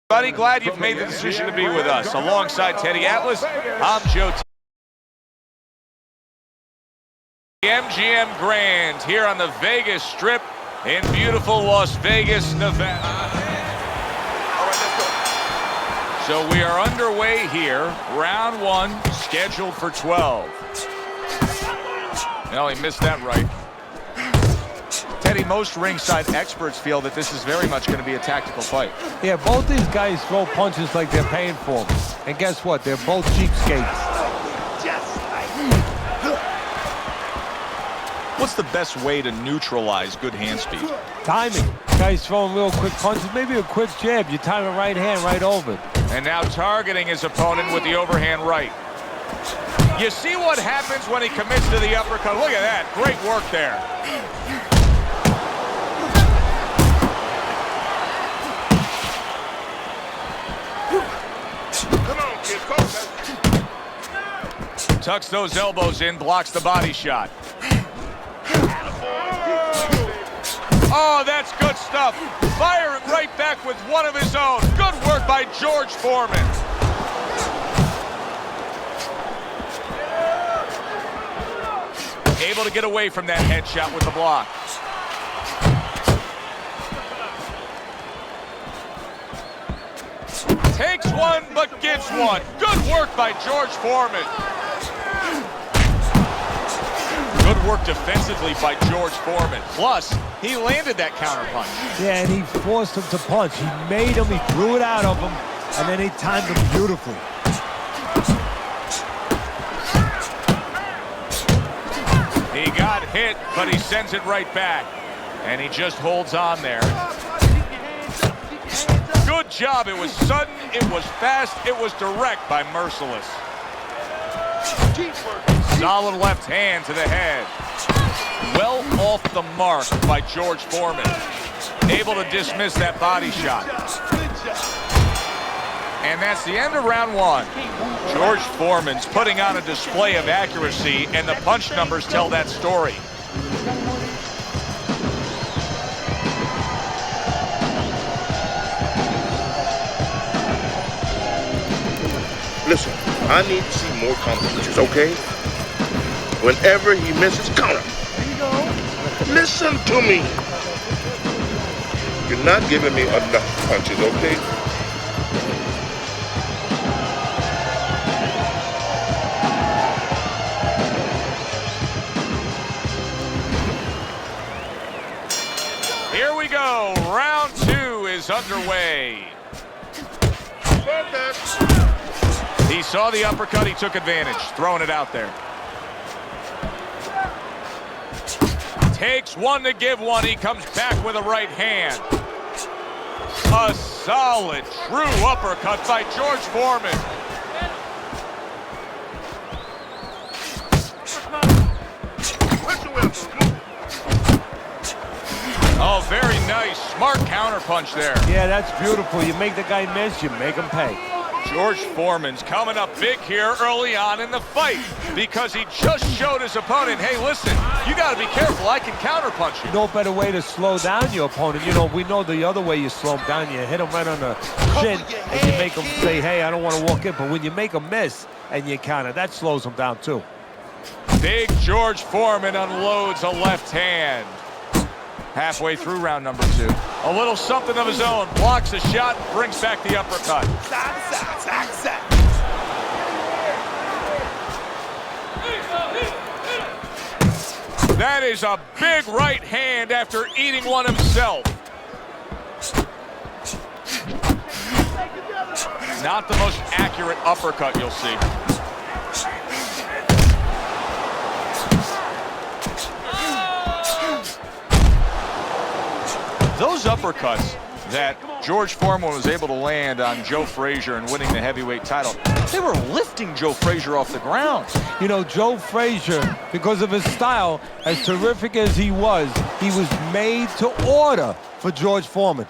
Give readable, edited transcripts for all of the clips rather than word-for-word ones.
Buddy, glad you've made the decision to be with us. Alongside Teddy Atlas, I'm Joe T. MGM Grand here on the Vegas Strip in beautiful Las Vegas, Nevada. So we are underway here. Round one, scheduled for 12. Well, he missed that right. Teddy, most ringside experts feel that this is very much going to be a tactical fight. Yeah, both these guys throw punches like they're paying for them. And guess what? They're both cheapskates. What's the best way to neutralize good hand speed? Timing. Guys throwing real quick punches, maybe a quick jab. You time a right hand right over it. And now targeting his opponent with the overhand right. You see what happens when he commits to the uppercut. Look at that. Great work there. Tucks those elbows in, blocks the body shot. Oh, that's good stuff. Firing right back with one of his own. Good work by George Foreman. Able to get away from that headshot with the block. Takes one, but gives one. Good work by George Foreman. Good work defensively by George Foreman. Plus, he landed that counterpunch. Yeah, and he forced him to punch. He made him, he threw it out of him, and then he timed him beautifully. He got hit, but he sends it right back. And he just holds on there. Good job. It was sudden, it was fast, it was direct by Merciless. Solid left hand to the head. Well off the mark by George Foreman. Able to dismiss that body shot. And that's the end of round one. George Foreman's putting on a display of accuracy, and the punch numbers tell that story. Listen, I need to see more counter punches, okay? Whenever he misses, counter. Listen to me. You're not giving me enough punches, okay? Here we go. Round two is underway. He saw the uppercut, he took advantage, throwing it out there. Takes one to give one, he comes back with a right hand. A solid, true uppercut by George Foreman. Oh, very nice, smart counterpunch there. Yeah, that's beautiful. You make the guy miss, you make him pay. George Foreman's coming up big here early on in the fight because he just showed his opponent, hey, listen, you got to be careful. I can counterpunch you. No better way to slow down your opponent. You know, we know the other way you slow him down. You hit him right on the chin and you make him say, hey, I don't want to walk in. But when you make him miss and you counter, that slows him down too. Big George Foreman unloads a left hand. Halfway through round number two. A little something of his own. Blocks a shot, brings back the uppercut. That is a big right hand after eating one himself. Not the most accurate uppercut you'll see. Those uppercuts that George Foreman was able to land on Joe Frazier and winning the heavyweight title, they were lifting Joe Frazier off the ground. You know, Joe Frazier, because of his style, as terrific as he was made to order for George Foreman.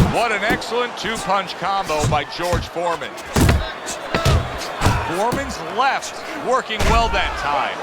What an excellent two-punch combo by George Foreman. Foreman's left working well that time.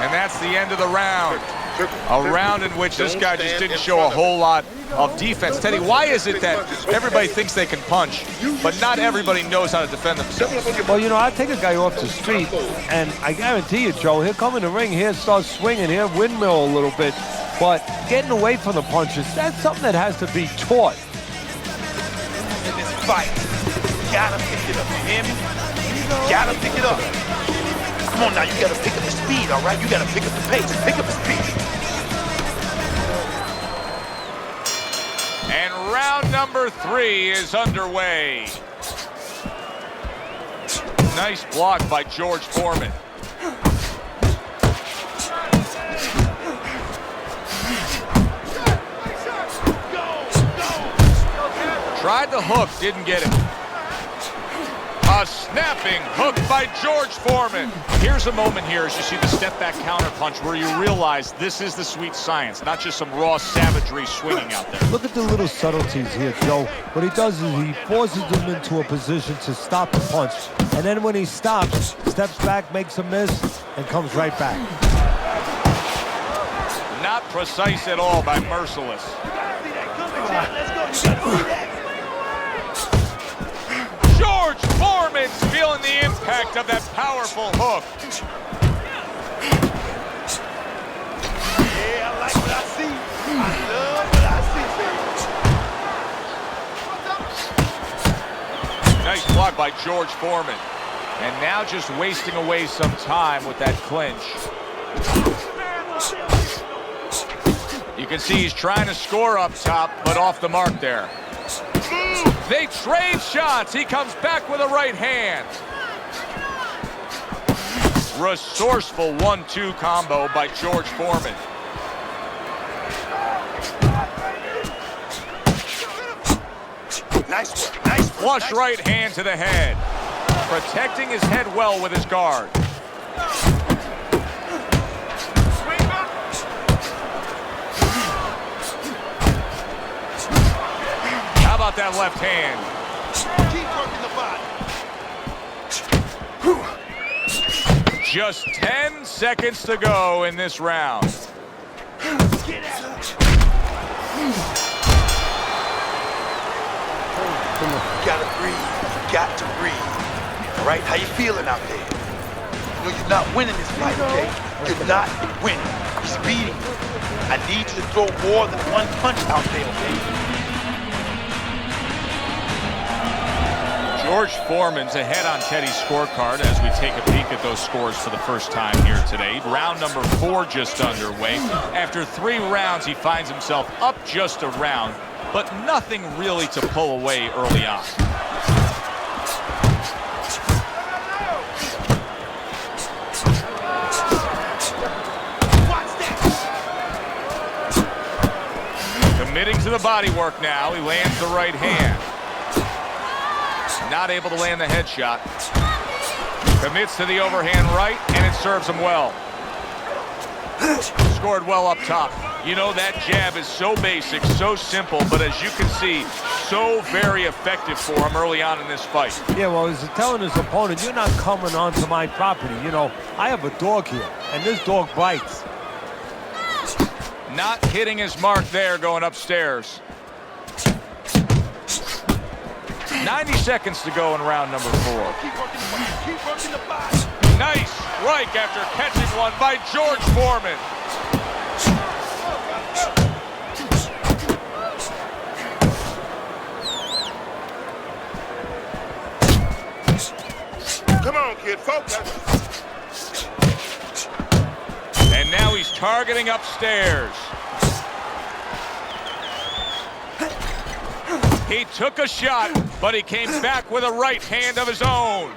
And that's the end of the round. A round in which this guy just didn't show a whole lot of defense. Teddy, why is it that everybody thinks they can punch, but not everybody knows how to defend themselves? Well, you know, I take a guy off the street, and I guarantee you, Joe, he'll come in the ring, he'll start swinging, he'll windmill a little bit, but getting away from the punches, that's something that has to be taught. In this fight, you gotta pick it up, you hear me? You gotta pick it up. Come on now, you gotta pick up the speed, all right? You gotta pick up the pace, pick up the speed. And round number 3 is underway. Nice block by George Foreman. Tried the hook, didn't get it. A snapping hook by George Foreman. Here's a moment here as you see the step-back counterpunch where you realize this is the sweet science, not just some raw savagery swinging out there. Look at the little subtleties here, Joe. What he does is he forces them into a position to stop the punch. And then when he stops, steps back, makes a miss, and comes right back. Not precise at all by Merciless. George Foreman's feeling the impact of that powerful hook. Yeah, I like what I see. I love what I see. Nice block by George Foreman. And now just wasting away some time with that clinch. You can see he's trying to score up top, but off the mark there. They trade shots. He comes back with a right hand. Resourceful 1-2 combo by George Foreman. Nice work, nice work. Flush right hand to the head. Protecting his head well with his guard. How about that left hand? Keep working the body. Just 10 seconds to go in this round. Get out. You gotta breathe. You got to breathe. All right? How you feeling out there? You know you're not winning this fight, okay? You're not winning. He's beating you. I need you to throw more than one punch out there, okay? George Foreman's ahead on Teddy's scorecard as we take a peek at those scores for the first time here today. Round number 4 just underway. After 3 rounds, he finds himself up just a round, but nothing really to pull away early on. Committing to the body work now. He lands the right hand. Not able to land the headshot. Commits to the overhand right, and it serves him well. Scored well up top. You know, that jab is so basic, so simple, but as you can see, so very effective for him early on in this fight. Yeah, well, he's telling his opponent, you're not coming onto my property. You know, I have a dog here, and this dog bites. Not hitting his mark there going upstairs. 90 seconds to go in round number 4. Keep working the body. Nice strike after catching one by George Foreman. Come on, kid, focus. And now he's targeting upstairs. He took a shot, but he came back with a right hand of his own.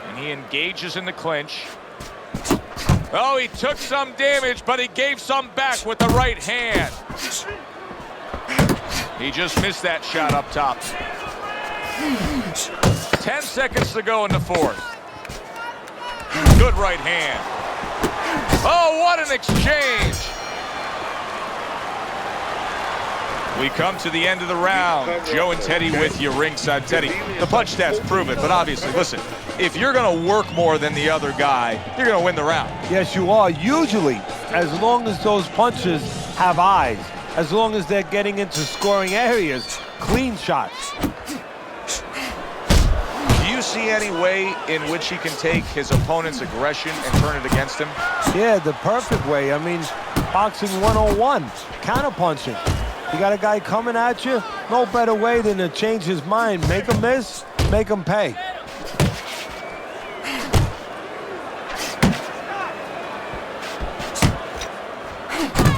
And he engages in the clinch. Oh, he took some damage, but he gave some back with the right hand. He just missed that shot up top. 10 seconds to go in the 4th. Good right hand. Oh, what an exchange. We come to the end of the round. Joe and Teddy with you ringside. Teddy, the punch stats prove it, but obviously, listen, if you're going to work more than the other guy, you're going to win the round. Yes, you are. Usually, as long as those punches have eyes, as long as they're getting into scoring areas, clean shots. Do you see any way in which he can take his opponent's aggression and turn it against him? Yeah, the perfect way. I mean, boxing 101, counterpunching. You got a guy coming at you, no better way than to change his mind. Make him miss, make him pay.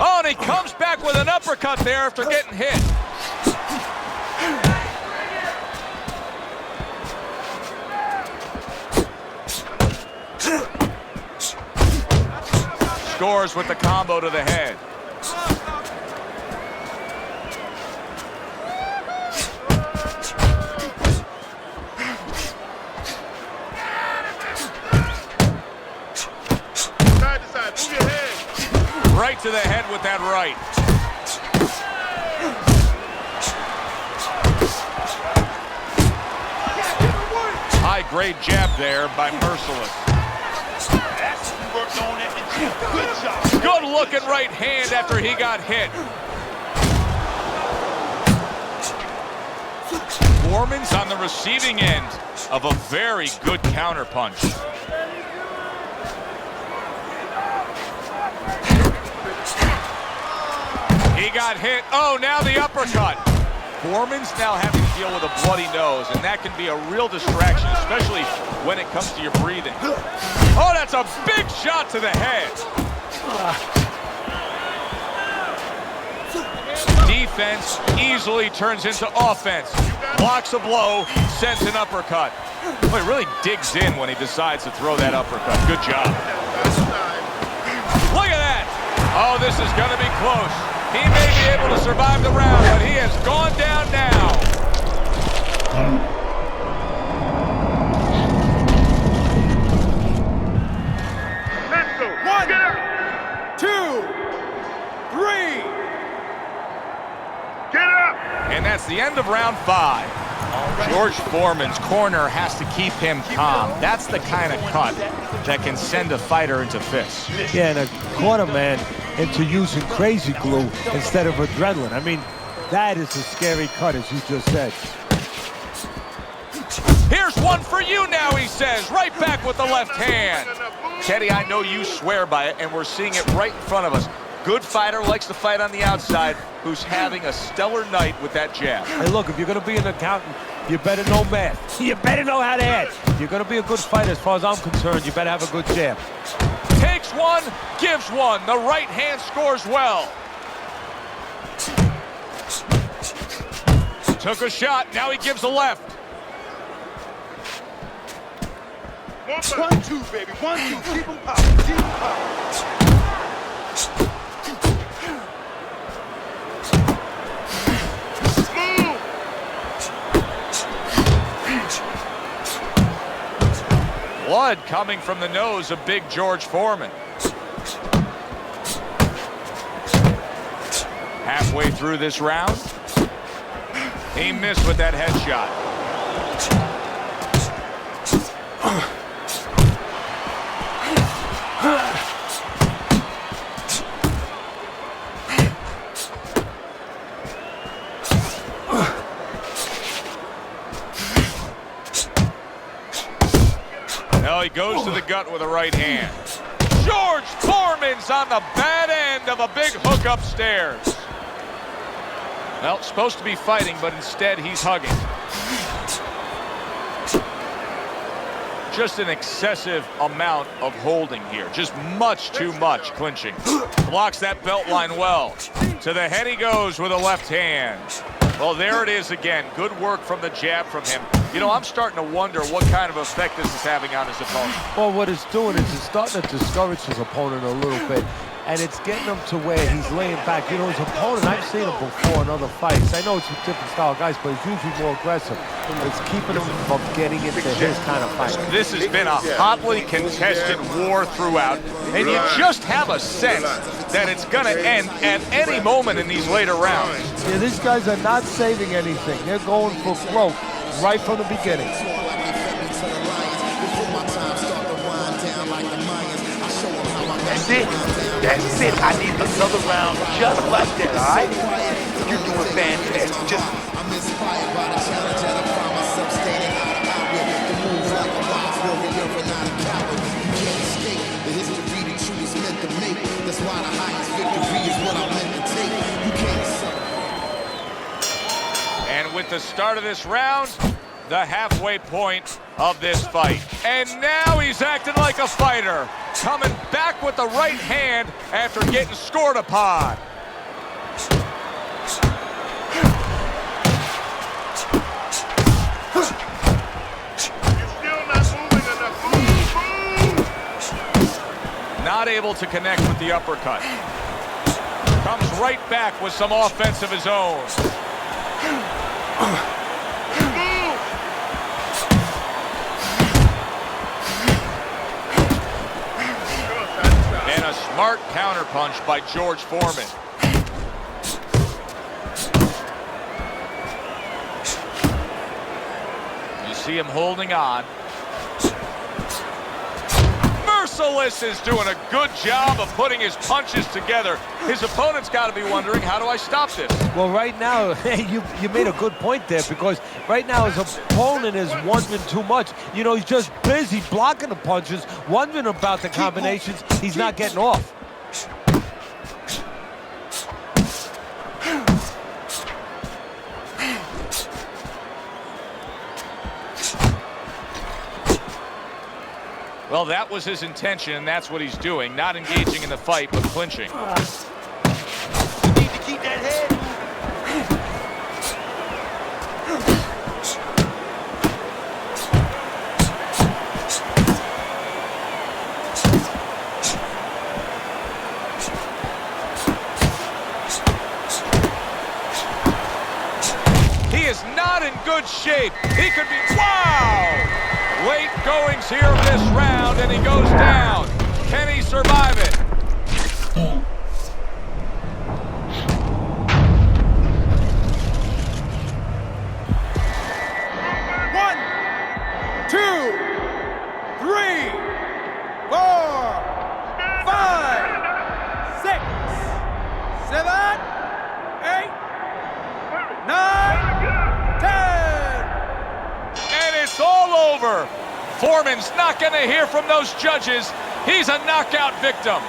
Oh, and he comes back with an uppercut there after getting hit. Scores with the combo to the head. Side to side, move your head. Right to the head with that right. High-grade jab there by Merciless. Good looking right hand after he got hit. Foreman's on the receiving end of a very good counter punch. He got hit. Oh, now the uppercut. Foreman's now having to deal with a bloody nose, and that can be a real distraction, especially when it comes to your breathing. Oh, that's a big shot to the head. Defense easily turns into offense. Blocks a blow, sends an uppercut. Boy, he really digs in when he decides to throw that uppercut. Good job. Look at that. Oh, this is going to be close. He may be able to survive the round, but he has gone down now. Let's go. 1, 2, 3. Get up. And that's the end of round 5. George Foreman's corner has to keep him calm. That's the kind of cut that can send a fighter into fits. Yeah, and a corner man into using crazy glue instead of adrenaline. I mean, that is a scary cut, as you just said. Here's one for you now, he says, right back with the left hand. Teddy, I know you swear by it, and we're seeing it right in front of us. Good fighter, likes to fight on the outside, who's having a stellar night with that jab. Hey, look, if you're going to be an accountant, you better know math. You better know how to add. If you're going to be a good fighter, as far as I'm concerned, you better have a good jab. Takes one, gives one. The right hand scores well. Took a shot, now he gives a left. 1, 2, baby. 1, 2. Keep him popping. Keep him popping. Blood coming from the nose of big George Foreman. Halfway through this round, he missed with that headshot. Well, he goes to the gut with a right hand. George Foreman's on the bad end of a big hook upstairs. Well, supposed to be fighting, but instead he's hugging. Just an excessive amount of holding here. Just much too much clinching. Blocks that belt line well. To the head he goes with a left hand. Well, there it is again. Good work from the jab from him. You know, I'm starting to wonder what kind of effect this is having on his opponent. Well, what it's doing is it's starting to discourage his opponent a little bit. and it's getting him to where he's laying back. You know, his opponent, I've seen him before in other fights. I know it's with different style guys, but he's usually more aggressive. But it's keeping him from getting into his kind of fight. This has been a hotly contested war throughout, and you just have a sense that it's going to end at any moment in these later rounds. Yeah, these guys are not saving anything. They're going for broke right from the beginning. That's it. That's it. I need another round just like that, all right? You're doing fantastic. Just... I'm inspired by the challenge and I find myself standing out of outward. The moves like a box warrior and not a coward. You can't escape the history that you was meant to make. That's why the highest victory is what I'm meant to take. You can't suffer. And with the start of this round, the halfway point of this fight. And now he's acting like a fighter, coming back with the right hand after getting scored upon. Not able to connect with the uppercut. Comes right back with some offense of his own. And a smart counterpunch by George Foreman. You see him holding on. Merciless is doing a good job of putting his punches together. His opponent's got to be wondering, how do I stop this? Well, right now, you made a good point there, because right now his opponent is wondering too much. You know, he's just busy blocking the punches, wondering about the combinations he's not getting off. Well, that was his intention, and that's what he's doing. Not engaging in the fight, but clinching. You need to keep that head. He is not in good shape. He could be... Wow! Late goings here of this round, and he goes down. Can he survive it? One, 2, 3, 4, 5, 6, 7, 8, 9, 10. And it's all over. Foreman's not going to hear from those judges. He's a knockout victim.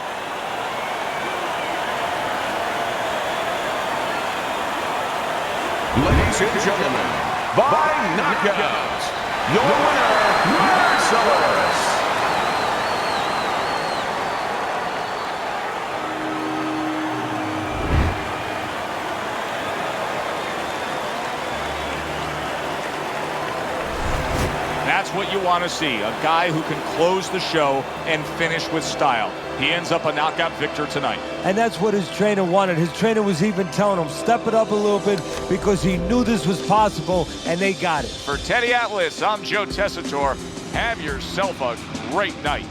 Ladies and gentlemen, by knockout, your winner, Mercer. That's what you want to see, a guy who can close the show and finish with style. He ends up a knockout victor tonight. And that's what his trainer wanted. His trainer was even telling him, step it up a little bit, because he knew this was possible, and they got it. For Teddy Atlas, I'm Joe Tessitore. Have yourself a great night.